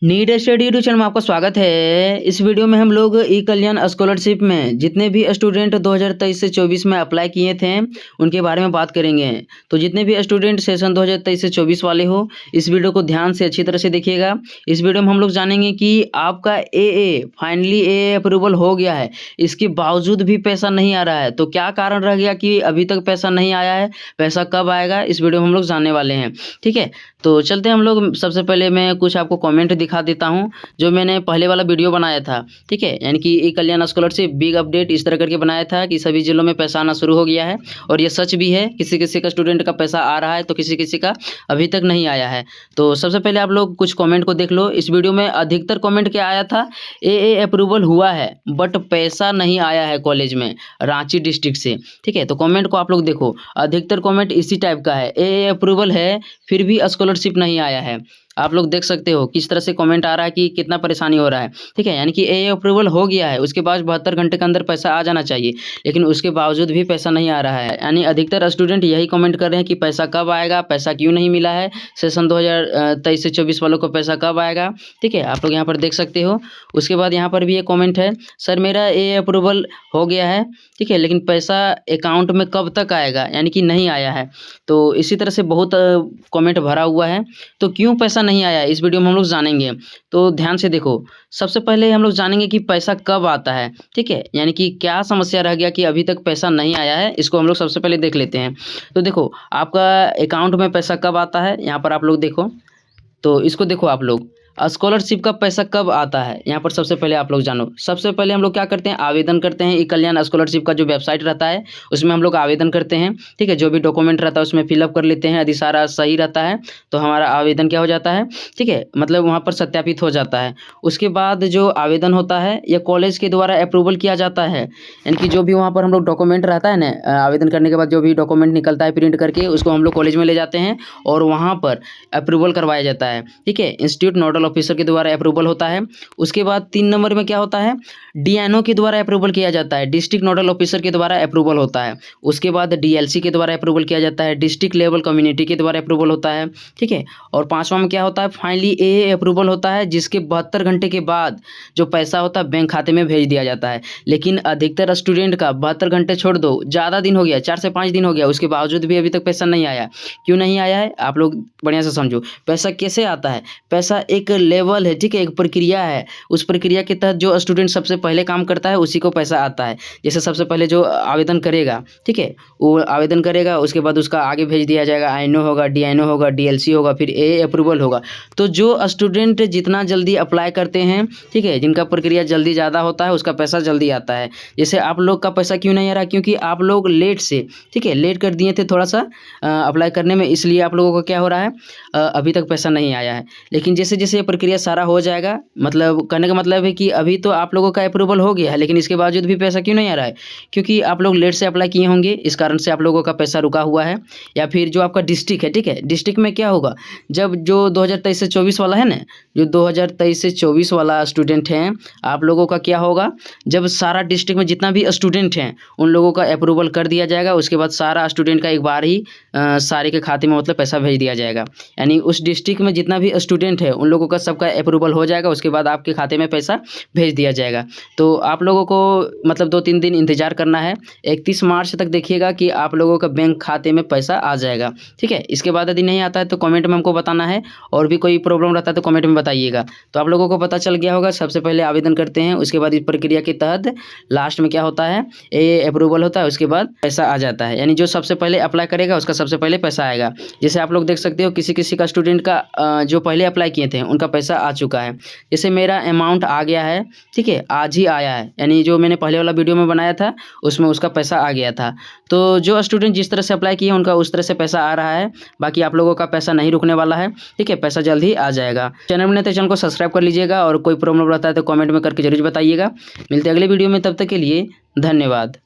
NEET study YouTube channel में आपका स्वागत है। इस वीडियो में हम लोग ई कल्याण स्कॉलरशिप में जितने भी स्टूडेंट 2023 से 24 में अप्लाई किए थे उनके बारे में बात करेंगे। तो जितने भी स्टूडेंट सेशन 2023 से 24 वाले हो, इस वीडियो को ध्यान से अच्छी तरह से देखिएगा। इस वीडियो में हम लोग जानेंगे कि आपका ए फाइनली ए अप्रूवल हो गया है, इसके बावजूद भी पैसा नहीं आ रहा है। तो क्या कारण रह गया कि अभी तक पैसा नहीं आया है, पैसा कब आएगा, इस वीडियो में हम लोग जानने वाले हैं। ठीक है, तो चलते हैं हम लोग। सबसे पहले मैं कुछ आपको कमेंट दिखा देता हूं जो मैंने पहले वाला वीडियो बनाया था। ठीक है, यानी कि ई कल्याण स्कॉलरशिप बिग अपडेट इस तरह करके बनाया था कि सभी जिलों में पैसा आना शुरू हो गया है। और ये सच भी है, किसी किसी का स्टूडेंट का पैसा आ रहा है तो किसी किसी का अभी तक नहीं आया है। तो सबसे पहले आप लोग कुछ कॉमेंट को देख लो। इस वीडियो में अधिकतर कॉमेंट क्या आया था, ए अप्रूवल हुआ है बट पैसा नहीं आया है कॉलेज में, रांची डिस्ट्रिक्ट से। ठीक है, तो कॉमेंट को आप लोग देखो, अधिकतर कॉमेंट इसी टाइप का है, ए अप्रूवल है फिर भी स्कॉलरशिप नहीं आया है। आप लोग देख सकते हो किस तरह से कमेंट आ रहा है कि कितना परेशानी हो रहा है। ठीक है, यानी कि ए अप्रूवल हो गया है, उसके बाद 72 घंटे के अंदर पैसा आ जाना चाहिए, लेकिन उसके बावजूद भी पैसा नहीं आ रहा है। यानी अधिकतर स्टूडेंट यही कमेंट कर रहे हैं कि पैसा कब आएगा, पैसा क्यों नहीं मिला है, सेशन 2023 से 24 वालों को पैसा कब आएगा। ठीक है, आप लोग यहाँ पर देख सकते हो। उसके बाद यहाँ पर भी एक कॉमेंट है, सर मेरा ए अप्रूवल हो गया है, ठीक है, लेकिन पैसा अकाउंट में कब तक आएगा, यानी कि नहीं आया है। तो इसी तरह से बहुत कमेंट भरा हुआ है। तो क्यों पैसा नहीं आया, इस वीडियो में हम लोग जानेंगे। तो ध्यान से देखो, सबसे पहले हम लोग जानेंगे कि पैसा कब आता है। ठीक है, यानी कि क्या समस्या रह गया कि अभी तक पैसा नहीं आया है, इसको हम लोग सबसे पहले देख लेते हैं। तो देखो, आपका अकाउंट में पैसा कब आता है, यहाँ पर आप लोग देखो। तो इसको देखो आप लोग, स्कॉलरशिप का पैसा कब आता है, यहाँ पर सबसे पहले आप लोग जानो। सबसे पहले हम लोग क्या करते हैं, आवेदन करते हैं। ई कल्याण स्कॉलरशिप का जो वेबसाइट रहता है उसमें हम लोग आवेदन करते हैं। ठीक है, जो भी डॉक्यूमेंट रहता है उसमें फिलअप कर लेते हैं। यदि सारा सही रहता है तो हमारा आवेदन क्या हो जाता है, ठीक है, मतलब वहाँ पर सत्यापित हो जाता है। उसके बाद जो आवेदन होता है यह कॉलेज के द्वारा अप्रूवल किया जाता है। यानी कि जो भी वहाँ पर हम लोग डॉक्यूमेंट रहता है ना, आवेदन करने के बाद जो भी डॉक्यूमेंट निकलता है प्रिंट करके, उसको हम लोग कॉलेज में ले जाते हैं और वहाँ पर अप्रूवल करवाया जाता है। ठीक है, इंस्टीट्यूट नोडल ऑफिसर के द्वारा अप्रूवल होता है। उसके बाद 3 नंबर में क्या होता है, डीएनओ के द्वारा अप्रूवल किया जाता है, डिस्ट्रिक्ट नोडल ऑफिसर के द्वारा अप्रूवल होता है। उसके बाद डीएलसी के द्वारा अप्रूवल किया जाता है, डिस्ट्रिक्ट लेवल कम्युनिटी के द्वारा अप्रूवल होता है। ठीक है, और 5वां में क्या होता है, फाइनली ए अप्रूवल होता है, जिसके 72 घंटे के बाद जो पैसा होता है बैंक खाते में भेज दिया जाता है। लेकिन अधिकतर स्टूडेंट का 72 घंटे छोड़ दो, ज़्यादा दिन हो गया, 4 से 5 दिन हो गया, उसके बावजूद भी अभी तक पैसा नहीं आया। क्यों नहीं आया है, आप लोग बढ़िया से समझो। पैसा कैसे आता है, पैसा एक लेवल है, ठीक है, एक प्रक्रिया है। उस प्रक्रिया के तहत जो स्टूडेंट सबसे पहले काम करता है उसी को पैसा आता है। जैसे सबसे पहले जो आवेदन करेगा, ठीक है, वो आवेदन करेगा, उसके बाद उसका आगे भेज दिया जाएगा, आईएनओ होगा, डीआईएनओ होगा, डीएलसी होगा, फिर ए अप्रूवल होगा। तो जो स्टूडेंट जितना जल्दी अप्लाई करते हैं, ठीक है, जिनका प्रक्रिया जल्दी ज़्यादा होता है, उसका पैसा जल्दी आता है। जैसे आप लोग का पैसा क्यों नहीं आ रहा, क्योंकि आप लोग लेट से, ठीक है, लेट कर दिए थे थोड़ा सा अप्लाई करने में, इसलिए आप लोगों को क्या हो रहा है, अभी तक पैसा नहीं आया है। लेकिन जैसे जैसे ये प्रक्रिया सारा हो जाएगा, मतलब कहने का मतलब है कि अभी तो आप लोगों का अप्रूवल हो गया है, लेकिन इसके बावजूद भी पैसा क्यों नहीं आ रहा है, क्योंकि आप लोग लेट से अप्लाई किए होंगे, इस कारण से आप लोगों का पैसा रुका हुआ है। या फिर जो आपका डिस्ट्रिक्ट है, ठीक है, डिस्ट्रिक्ट में क्या होगा, जब जो 2023 से 24 वाला है ना, जो 2023 से 24 वाला स्टूडेंट हैं, आप लोगों का क्या होगा, जब सारा डिस्ट्रिक्ट में जितना भी स्टूडेंट हैं उन लोगों का अप्रूवल कर दिया जाएगा, उसके बाद सारा स्टूडेंट का एक बार ही सारे के खाते में मतलब पैसा भेज दिया जाएगा। यानी उस डिस्ट्रिक्ट में जितना भी स्टूडेंट है उन लोगों का सबका अप्रूवल हो जाएगा, उसके बाद आपके खाते में पैसा भेज दिया जाएगा। तो आप लोगों को मतलब 2-3 दिन इंतजार करना है, 31 मार्च तक देखिएगा कि आप लोगों का बैंक खाते में पैसा आ जाएगा। ठीक है, इसके बाद यदि नहीं आता है तो कमेंट में हमको बताना है, और भी कोई प्रॉब्लम रहता है तो कमेंट में बताइएगा। तो आप लोगों को पता चल गया होगा, सबसे पहले आवेदन करते हैं, उसके बाद इस प्रक्रिया के तहत लास्ट में क्या होता है, ए अप्रूवल होता है, उसके बाद पैसा आ जाता है। यानी जो सबसे पहले अप्लाई करेगा उसका सबसे पहले पैसा आएगा। जैसे आप लोग देख सकते हो किसी किसी का स्टूडेंट का जो पहले अप्लाई किए थे उनका पैसा आ चुका है। जैसे मेरा अमाउंट आ गया है, ठीक है, आज ही आया है, यानी जो मैंने पहले वाला वीडियो में बनाया था उसमें उसका पैसा आ गया था। तो जो स्टूडेंट जिस तरह से अप्लाई किए उनका उस तरह से पैसा आ रहा है, बाकी आप लोगों का पैसा नहीं रुकने वाला है। ठीक है, पैसा जल्द ही आ जाएगा। चैनल में नहीं तो चैनल को सब्सक्राइब कर लीजिएगा, और कोई प्रॉब्लम रहता है तो कमेंट में करके जरूर बताइएगा। मिलते हैं अगले वीडियो में, तब तक के लिए धन्यवाद।